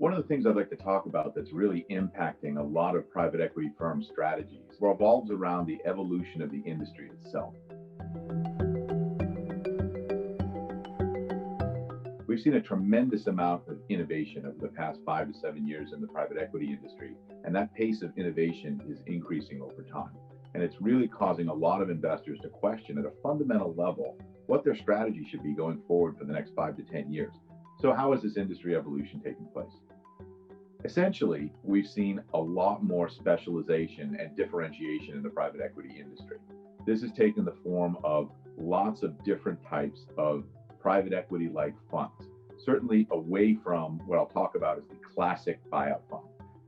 One of the things I'd like to talk about that's really impacting a lot of private equity firm strategies revolves around the evolution of the industry itself. We've seen a tremendous amount of innovation over the past 5 to 7 years in the private equity industry, and that pace of innovation is increasing over time. And it's really causing a lot of investors to question at a fundamental level what their strategy should be going forward for the next 5 to 10 years. So, how is this industry evolution taking place? Essentially, we've seen a lot more specialization and differentiation in the private equity industry. This has taken the form of lots of different types of private equity like funds, certainly away from what I'll talk about as the classic buyout fund.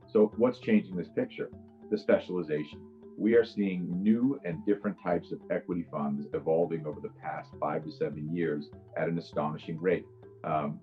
So, what's changing this picture? The specialization. We are seeing new and different types of equity funds evolving over the past 5 to 7 years at an astonishing rate.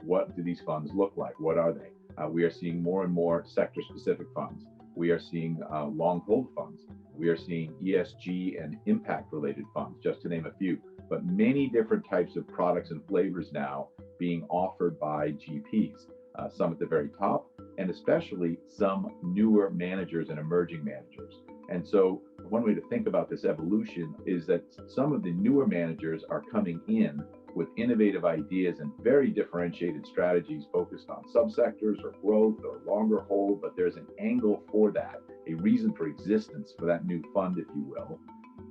What do these funds look like? What are they? We are seeing more and more sector specific funds. We are seeing long hold funds. We are seeing ESG and impact related funds, just to name a few, but many different types of products and flavors now being offered by GPs, some at the very top, and especially some newer managers and emerging managers. And so one way to think about this evolution is that some of the newer managers are coming in with innovative ideas and very differentiated strategies focused on subsectors or growth or longer hold, but there's an angle for that, a reason for existence for that new fund, if you will.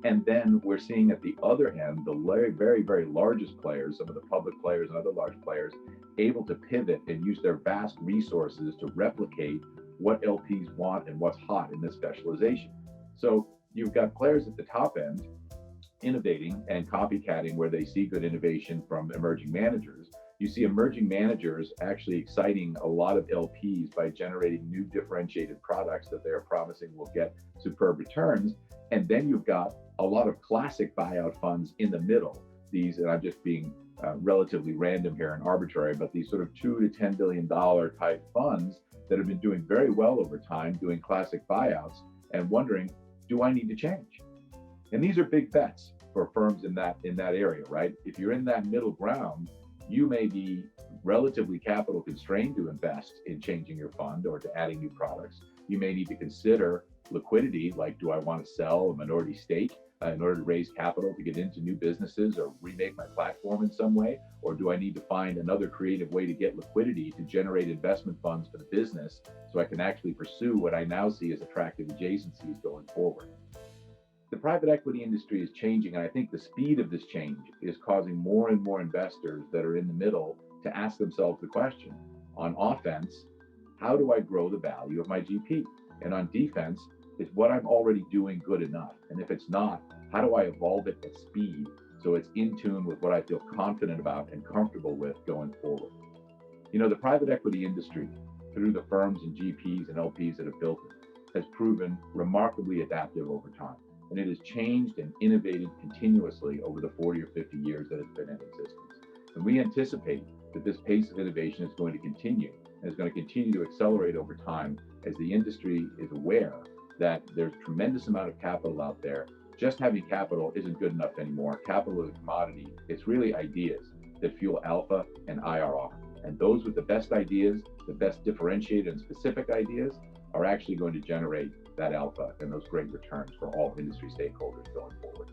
And then we're seeing at the other end, the very, very largest players, some of the public players and other large players, able to pivot and use their vast resources to replicate what LPs want and what's hot in this specialization. So you've got players at the top end innovating and copycatting where they see good innovation from emerging managers. You see emerging managers actually exciting a lot of LPs by generating new differentiated products that they're promising will get superb returns. And then you've got a lot of classic buyout funds in the middle. These, and I'm just being relatively random here and arbitrary, but these sort of $2 to $10 billion type funds that have been doing very well over time, doing classic buyouts and wondering, do I need to change? And these are big bets for firms in that area, right? If you're in that middle ground, you may be relatively capital constrained to invest in changing your fund or to adding new products. You may need to consider liquidity, like do I want to sell a minority stake in order to raise capital to get into new businesses or remake my platform in some way? Or do I need to find another creative way to get liquidity to generate investment funds for the business so I can actually pursue what I now see as attractive adjacencies going forward? The private equity industry is changing, and I think the speed of this change is causing more and more investors that are in the middle to ask themselves the question, on offense, how do I grow the value of my GP? And on defense, is what I'm already doing good enough? And if it's not, how do I evolve it at speed so it's in tune with what I feel confident about and comfortable with going forward? You know, the private equity industry, through the firms and GPs and LPs that have built it, has proven remarkably adaptive over time. And it has changed and innovated continuously over the 40 or 50 years that it's been in existence. And we anticipate that this pace of innovation is going to continue and is going to continue to accelerate over time as the industry is aware that there's a tremendous amount of capital out there. Just having capital isn't good enough anymore. Capital is a commodity. It's really ideas that fuel alpha and IRR. And those with the best ideas, the best differentiated and specific ideas, are actually going to generate that alpha and those great returns for all industry stakeholders going forward.